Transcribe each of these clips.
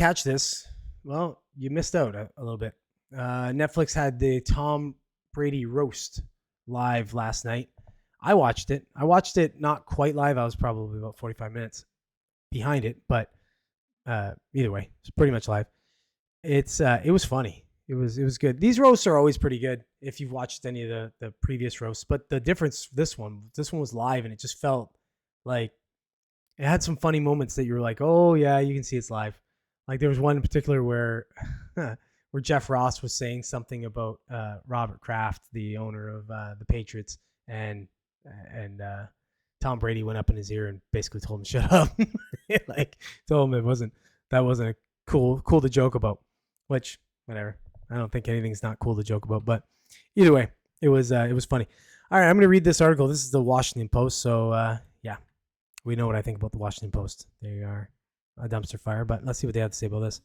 catch this, well, you missed out a little bit. Netflix had the Tom Brady roast live last night. I watched it. I watched it not quite live. I was probably about 45 minutes behind it, but either way, it's pretty much live. It was funny. It was good. These roasts are always pretty good if you've watched any of the previous roasts. But the difference this one was live, and it just felt like it had some funny moments that you were like, oh yeah, you can see it's live. Like there was one in particular where where Jeff Ross was saying something about Robert Kraft, the owner of the Patriots, and and Tom Brady went up in his ear and basically told him to shut up. Like told him that wasn't a cool to joke about. Which whatever. I don't think anything's not cool to joke about, but either way, it was funny. All right, I'm going to read this article. This is the Washington Post, so yeah, we know what I think about the Washington Post. They are a dumpster fire, but let's see what they have to say about this.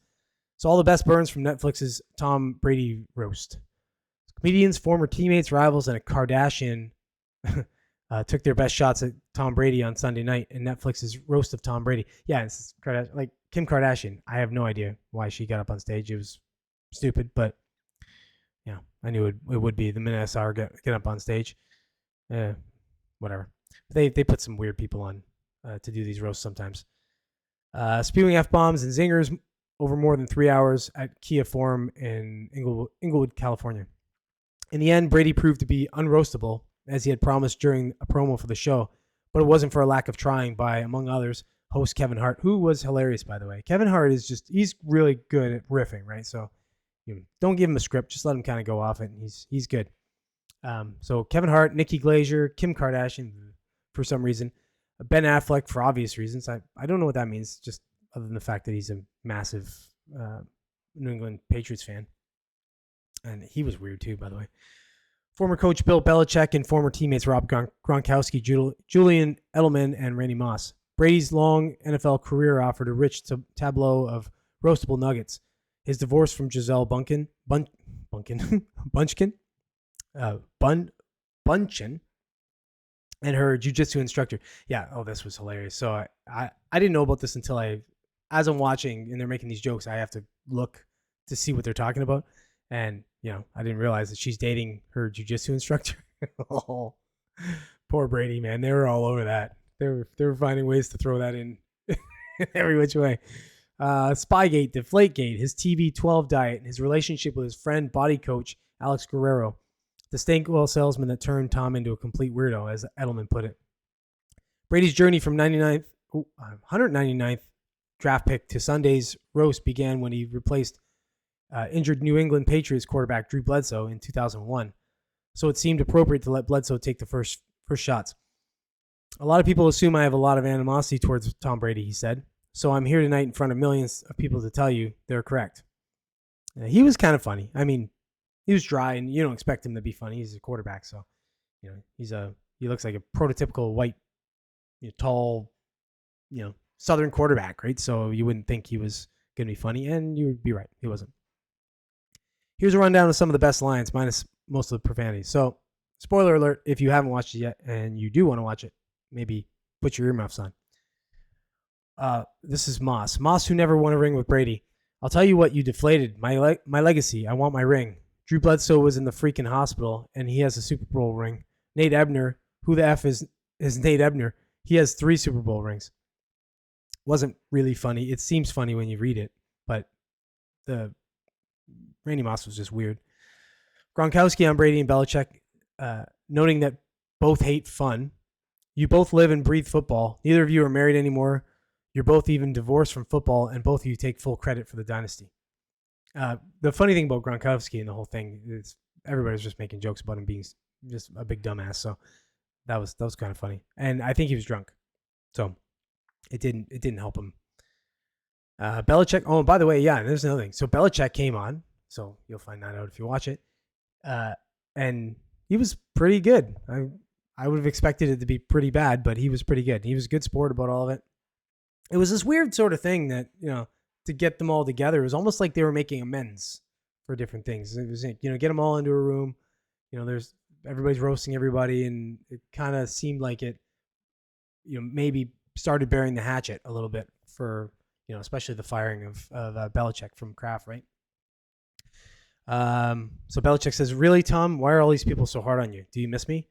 So all the best burns from Netflix's Tom Brady roast. Comedians, former teammates, rivals, and a Kardashian took their best shots at Tom Brady on Sunday night in Netflix's Roast of Tom Brady. Yeah, it's like Kim Kardashian. I have no idea why she got up on stage. It was stupid, but yeah, I knew it would be the minute I saw her get up on stage. Whatever. They put some weird people on to do these roasts sometimes. Spewing F-bombs and zingers over more than 3 hours at Kia Forum in Inglewood, California. In the end, Brady proved to be unroastable, as he had promised during a promo for the show, but it wasn't for a lack of trying by, among others, host Kevin Hart, who was hilarious, by the way. Kevin Hart he's really good at riffing, right? So don't give him a script, just let him kind of go off it, and he's good. So Kevin Hart, Nikki Glaser, Kim Kardashian, for some reason, Ben Affleck for obvious reasons. I don't know what that means, just other than the fact that he's a massive New England Patriots fan. And he was weird too, by the way. Former coach Bill Belichick and former teammates Rob Gronkowski, Julian Edelman, and Randy Moss. Brady's long NFL career offered a rich tableau of roastable nuggets. His divorce from Gisele Bunchen, and her jiu-jitsu instructor. Yeah, this was hilarious. So I didn't know about this until as I'm watching and they're making these jokes, I have to look to see what they're talking about. And, I didn't realize that she's dating her jiu-jitsu instructor. Oh, poor Brady, man. They were all over that. They were finding ways to throw that in every which way. Spygate, Deflategate, his TB12 diet, and his relationship with his friend, body coach, Alex Guerrero. The stank oil salesman that turned Tom into a complete weirdo, as Edelman put it. Brady's journey from 199th draft pick to Sunday's roast began when he replaced injured New England Patriots quarterback Drew Bledsoe in 2001. So it seemed appropriate to let Bledsoe take the first shots. A lot of people assume I have a lot of animosity towards Tom Brady, he said. So I'm here tonight in front of millions of people to tell you they're correct. He was kind of funny. I mean, he was dry, and you don't expect him to be funny. He's a quarterback, so he looks like a prototypical white, tall, Southern quarterback, right? So you wouldn't think he was going to be funny, and you would be right. He wasn't. Here's a rundown of some of the best lines, minus most of the profanity. So, spoiler alert, if you haven't watched it yet and you do want to watch it, maybe put your earmuffs on. This is Moss. Moss, who never won a ring with Brady. I'll tell you what, you deflated. My legacy. I want my ring. Drew Bledsoe was in the freaking hospital, and he has a Super Bowl ring. Nate Ebner, who the F is Nate Ebner? He has 3 Super Bowl rings. Wasn't really funny. It seems funny when you read it, but the Randy Moss was just weird. Gronkowski on Brady and Belichick, noting that both hate fun. You both live and breathe football. Neither of you are married anymore. You're both even divorced from football, and both of you take full credit for the dynasty. The funny thing about Gronkowski and the whole thing is everybody's just making jokes about him being just a big dumbass. So that was kind of funny, and I think he was drunk, so it didn't help him. Belichick. Oh, and by the way, yeah, there's another thing. So Belichick came on. So you'll find that out if you watch it. And he was pretty good. I would have expected it to be pretty bad, but he was pretty good. He was a good sport about all of it. It was this weird sort of thing that, to get them all together, it was almost like they were making amends for different things. It was, get them all into a room. Everybody's roasting everybody, and it kind of seemed like it, maybe started burying the hatchet a little bit for, especially the firing of Belichick from Kraft, right? So Belichick says, "Really, Tom? Why are all these people so hard on you? Do you miss me?"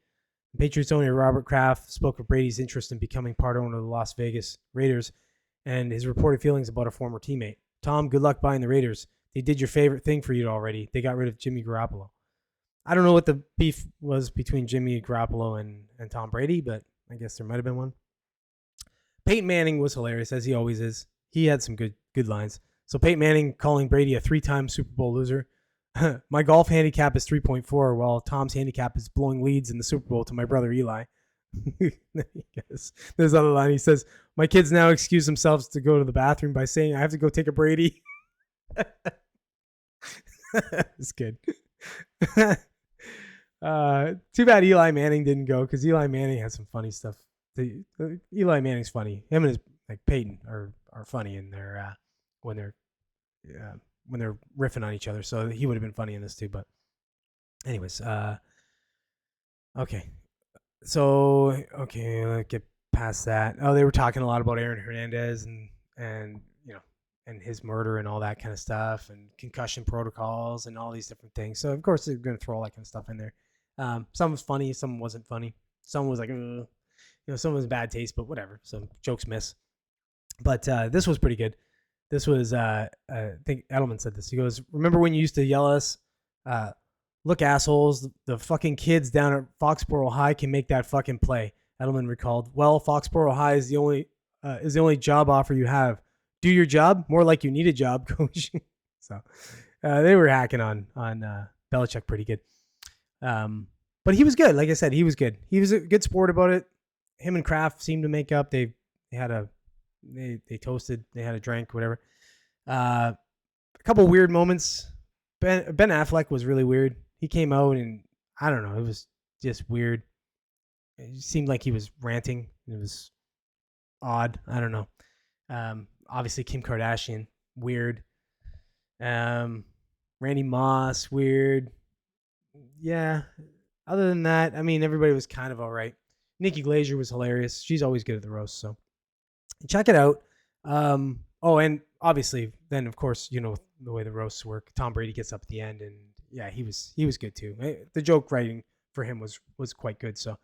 Patriots owner Robert Kraft spoke of Brady's interest in becoming part owner of the Las Vegas Raiders and his reported feelings about a former teammate. Tom, good luck buying the Raiders. They did your favorite thing for you already. They got rid of Jimmy Garoppolo. I don't know what the beef was between Jimmy Garoppolo and Tom Brady, but I guess there might have been one. Peyton Manning was hilarious, as he always is. He had some good lines. So Peyton Manning calling Brady a 3-time Super Bowl loser. My golf handicap is 3.4, while Tom's handicap is blowing leads in the Super Bowl to my brother Eli. There's another line. He says, "My kids now excuse themselves to go to the bathroom by saying I have to go take a Brady." It's good. Too bad Eli Manning didn't go, because Eli Manning has some funny stuff. Eli Manning's funny. Him and his Peyton are funny in their when they're riffing on each other. So he would have been funny in this too. But anyways, okay. So let's get past that. Oh, they were talking a lot about Aaron Hernandez and and his murder and all that kind of stuff, and concussion protocols and all these different things. So of course they're going to throw all that kind of stuff in there. Some was funny, some wasn't funny. Some was like, some was bad taste, but whatever. Some jokes miss. But this was pretty good. This was, I think Edelman said this. He goes, "Remember when you used to yell at us, look, assholes, the fucking kids down at Foxborough High can make that fucking play." Edelman recalled, "Well, Foxborough High is the only job offer you have. Do your job, more like you need a job, coach." So they were hacking on Belichick pretty good. But he was good. Like I said, he was good. He was a good sport about it. Him and Kraft seemed to make up. They toasted. They had a drink, whatever. A couple weird moments. Ben Affleck was really weird. He came out and I don't know. It was just weird. It seemed like he was ranting. It was odd. I don't know. Obviously Kim Kardashian, weird. Randy Moss, weird. Yeah. Other than that, I mean, everybody was kind of all right. Nikki Glaser was hilarious. She's always good at the roast, so check it out. And obviously, then of course, the way the roasts work. Tom Brady gets up at the end, and yeah, he was good too. The joke writing for him was quite good. So,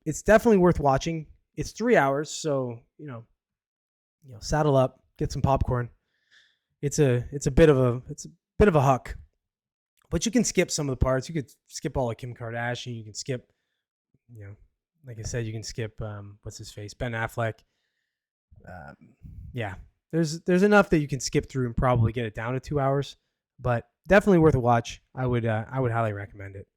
it's definitely worth watching. It's 3 hours, so saddle up, get some popcorn. It's a bit of a huck, but you can skip some of the parts. You could skip all of Kim Kardashian. You can skip, like I said, you can skip what's his face, Ben Affleck. Yeah, there's enough that you can skip through and probably get it down to 2 hours, but definitely worth a watch. I would highly recommend it.